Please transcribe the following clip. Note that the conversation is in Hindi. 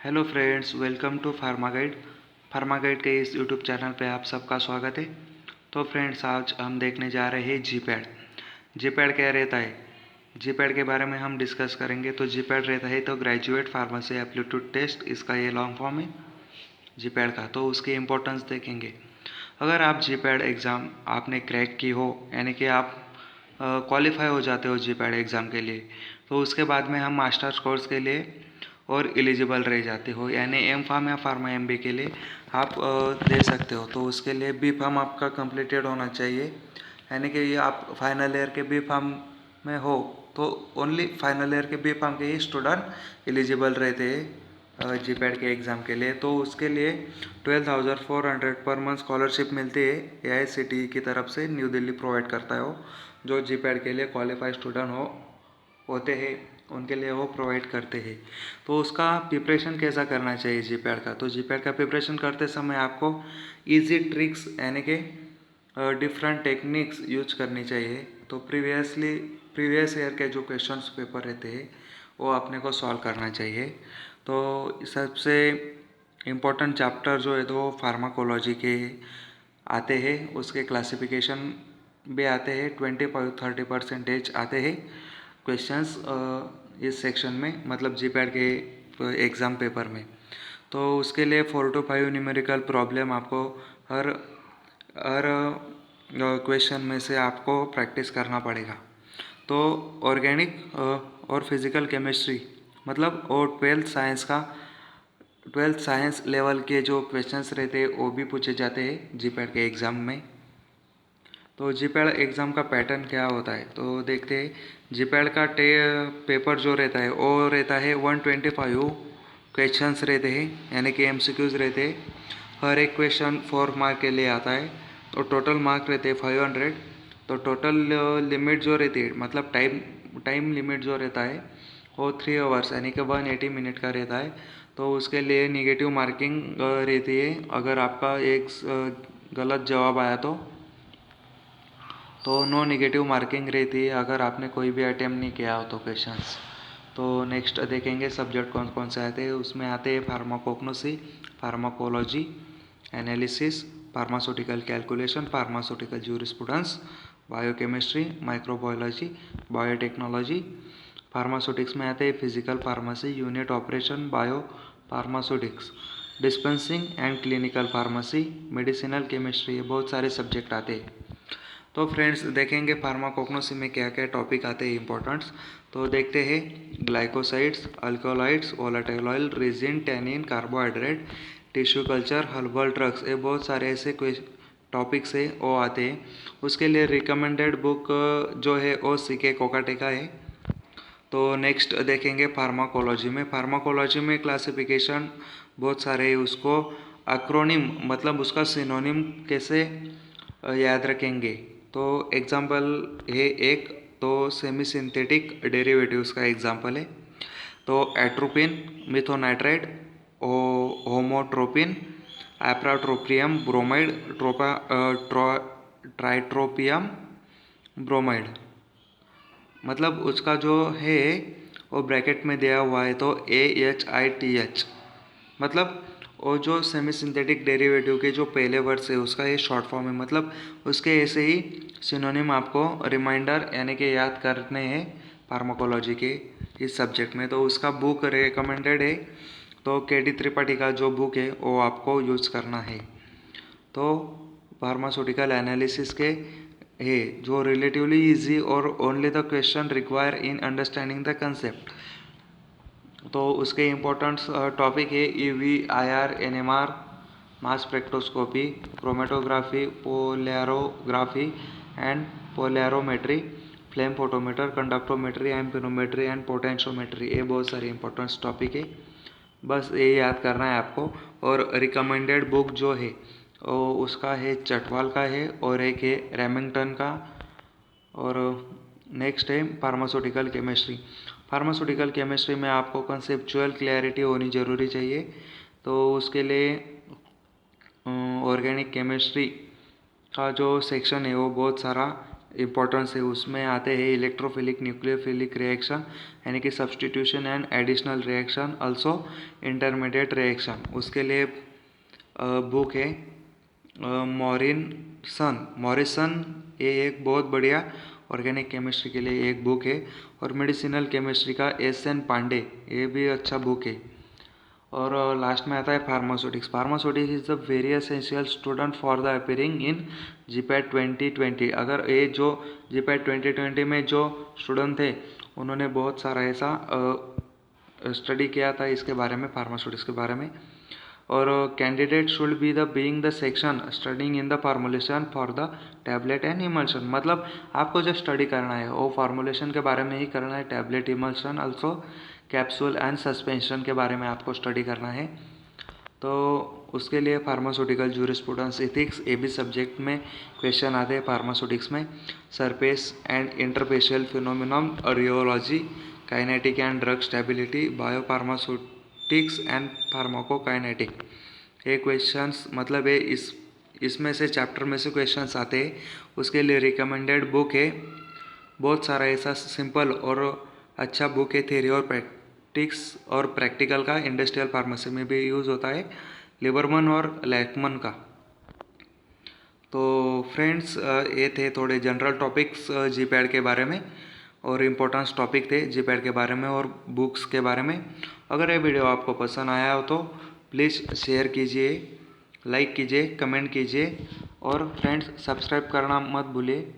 Hello friends, welcome to pharma guide के इस यूट्यूब चैनल पे आप सबका स्वागत है। तो फ्रेंड्स, आज हम देखने जा रहे हैं जीपैड क्या रहता है। जीपैड के बारे में हम डिस्कस करेंगे। तो जीपैड रहता है तो ग्रेजुएट फार्मेसी एप्टीट्यूड टेस्ट, इसका ये लॉन्ग फॉर्म है जीपैड का। तो उसकी इम्पोर्टेंस देखेंगे। अगर आप जीपैड एग्ज़ाम आपने क्रैक की हो, यानी कि आप क्वालिफाई हो जाते हो जीपैड एग्ज़ाम के लिए, तो उसके बाद में हम मास्टर्स कोर्स के लिए और एलिजिबल रह जाते हो, यानी एम फार्म या फार्मा एमबी के लिए आप दे सकते हो। तो उसके लिए बी फार्म आपका कंप्लीटेड होना चाहिए, यानी कि ये आप फाइनल ईयर के बी फार्म में हो तो ओनली फाइनल ईयर के बी फार्म के ही स्टूडेंट एलिजिबल रहते हैं जीपैड के एग्ज़ाम के लिए। तो उसके लिए 12,400 पर मंथ स्कॉलरशिप मिलती है, AICTE की तरफ से न्यू दिल्ली प्रोवाइड करता है वो। जो जीपैड के लिए क्वालिफाइड स्टूडेंट होते हैं उनके लिए वो प्रोवाइड करते हैं। तो उसका प्रिपरेशन कैसा करना चाहिए जीपैड का। तो जीपैड का प्रिपरेशन करते समय आपको इजी ट्रिक्स, यानी कि डिफरेंट टेक्निक्स यूज करनी चाहिए। तो प्रीवियस ईयर के जो क्वेश्चंस पेपर रहते हैं वो अपने को सॉल्व करना चाहिए। तो सबसे इम्पोर्टेंट चैप्टर जो है तो फार्माकोलॉजी के आते हैं, उसके क्लासिफिकेशन भी आते हैं, 25-30% आते हैं क्वेश्चंस इस सेक्शन में, मतलब जीपैड के एग्ज़ाम पेपर में। तो उसके लिए 4 to 5 न्यूमेरिकल प्रॉब्लम आपको हर हर क्वेश्चन में से आपको प्रैक्टिस करना पड़ेगा। तो ऑर्गेनिक और फिज़िकल केमिस्ट्री, मतलब और 12th साइंस लेवल के जो क्वेश्चंस रहते हैं वो भी पूछे जाते हैं जीपैड के एग्ज़ाम में। तो जीपैड एग्ज़ाम का पैटर्न क्या होता है तो देखते हैं। जीपैड का पेपर जो रहता है वो रहता है 125 क्वेश्चंस रहते हैं, यानी कि MCQs रहते हैं। हर एक क्वेश्चन 4 मार्क के लिए आता है। तो टोटल मार्क रहते हैं 500। तो टोटल लिमिट जो रहती है, मतलब टाइम लिमिट जो रहता है वो 3 आवर्स, यानी कि 180 मिनट का रहता है। तो उसके लिए निगेटिव मार्किंग रहती है। अगर आपका एक गलत जवाब आया तो नो निगेटिव मार्किंग रहती है, अगर आपने कोई भी अटेम्प्ट नहीं किया हो तो क्वेश्चंस। तो नेक्स्ट देखेंगे सब्जेक्ट कौन कौन से आते हैं। उसमें आते हैं pharmacognosy, pharmacology, analysis, pharmaceutical calculation, pharmaceutical jurisprudence, biochemistry, microbiology, biotechnology. Pharmaceutics में आते हैं physical pharmacy, unit operation, bio pharmaceutics, dispensing and clinical pharmacy, medicinal chemistry. ये बहुत सारे सब्जेक्ट आते हैं। तो फ्रेंड्स देखेंगे फार्माकोग्नोसी में क्या क्या टॉपिक आते हैं इम्पोर्टेंट्स। तो देखते हैं glycosides, alkaloids, volatile oil, resin, tannin, carbohydrate, tissue culture, herbal drugs. ये बहुत सारे ऐसे टॉपिक्स है वो आते हैं। उसके लिए रिकमेंडेड बुक जो है वो CK कोकाटे का है। तो नेक्स्ट देखेंगे फार्माकोलॉजी में क्लासिफिकेशन बहुत सारे है। उसको एक्रोनिम, मतलब उसका सिनोनिम कैसे याद रखेंगे। तो एग्जाम्पल है एक, तो सेमी सिंथेटिक डेरिवेटिव्स का एग्जाम्पल है। तो एट्रोपिन, मिथोनाइट्राइड, होमोट्रोपिन, एप्राट्रोपियम ब्रोमाइड, ट्राइट्रोपियम ब्रोमाइड। मतलब उसका जो है वो ब्रैकेट में दिया हुआ है, तो AHITH, मतलब वो जो सेमी सिंथेटिक डेरिवेटिव के जो पहले वर्ड्स है उसका ये शॉर्ट फॉर्म है। मतलब उसके ऐसे ही सिनोनिम आपको रिमाइंडर, यानी कि याद करने हैं फार्माकोलॉजी के इस सब्जेक्ट में। तो उसका बुक रिकमेंडेड है, तो KD त्रिपाठी का जो बुक है वो आपको यूज़ करना है। तो फार्मास्यूटिकल एनालिसिस के है जो रिलेटिवली इजी और only the question require in understanding the concept. तो उसके इम्पोर्टेंट टॉपिक है EV, IR, NMR, mass spectroscopy, chromatography, polarography and polarometry, flame photometer, conductometry, amperometry and potentiometry. ये बहुत सारे इंपॉर्टेंट टॉपिक है, बस ये याद करना है आपको। और रिकमेंडेड बुक जो है वो उसका है चटवाल का है, और एक है रेमिंगटन का। और नेक्स्ट है फार्मास्यूटिकल केमिस्ट्री में आपको कंसेप्चुअल क्लैरिटी होनी ज़रूरी चाहिए। तो उसके लिए ऑर्गेनिक केमिस्ट्री का जो सेक्शन है वो बहुत सारा इम्पोर्टेंस है उसमें आते हैं इलेक्ट्रोफिलिक न्यूक्लियोफिलिक रिएक्शन यानी कि substitution and additional reaction, also intermediate reaction. उसके लिए बुक है मॉरिसन। ये एक बहुत बढ़िया ऑर्गेनिक केमिस्ट्री के लिए एक बुक है। और मेडिसिनल केमिस्ट्री का एस.एन. पांडे, ये भी अच्छा बुक है। और लास्ट में आता है pharmaceutics. Pharmaceutics is the very essential student for the appearing in GPAT 2020। अगर ये जो जीपैट 2020 में जो स्टूडेंट थे उन्होंने बहुत सारा ऐसा स्टडी किया था इसके बारे में, फार्मास्यूटिक्स के बारे में। और candidate should be the being the section studying in the formulation for the tablet and emulsion. मतलब आपको जो स्टडी करना है वो फार्मूलेशन के बारे में ही करना है, tablet, emulsion, also capsule and suspension के बारे में आपको स्टडी करना है। तो उसके लिए फार्मास्यूटिकल जूरिस्प्रूडेंस, एथिक्स, ये भी सब्जेक्ट में क्वेश्चन आते हैं फार्मास्यूटिक्स में। Surface and interfacial phenomenon, rheology, kinetic and drug stability, biopharmaceutics and pharmacokinetic. ये क्वेश्चंस मतलब है इसमें से चैप्टर में से क्वेश्चंस आते हैं। उसके लिए रिकमेंडेड बुक है बहुत सारा ऐसा सिंपल और अच्छा बुक है, थ्योरी और प्रैक्टिक्स और प्रैक्टिकल का, इंडस्ट्रियल फार्मेसी में भी यूज़ होता है, लिबरमन और लैकमन का। तो फ्रेंड्स ये थे थोड़े जनरल टॉपिक्स जीपैड के बारे में और इम्पोर्टेंस टॉपिक थे जीपैड के बारे में और बुक्स के बारे में। अगर ये वीडियो आपको पसंद आया हो तो प्लीज़ शेयर कीजिए, लाइक कीजिए, कमेंट कीजिए और फ्रेंड्स सब्सक्राइब करना मत भूलिए।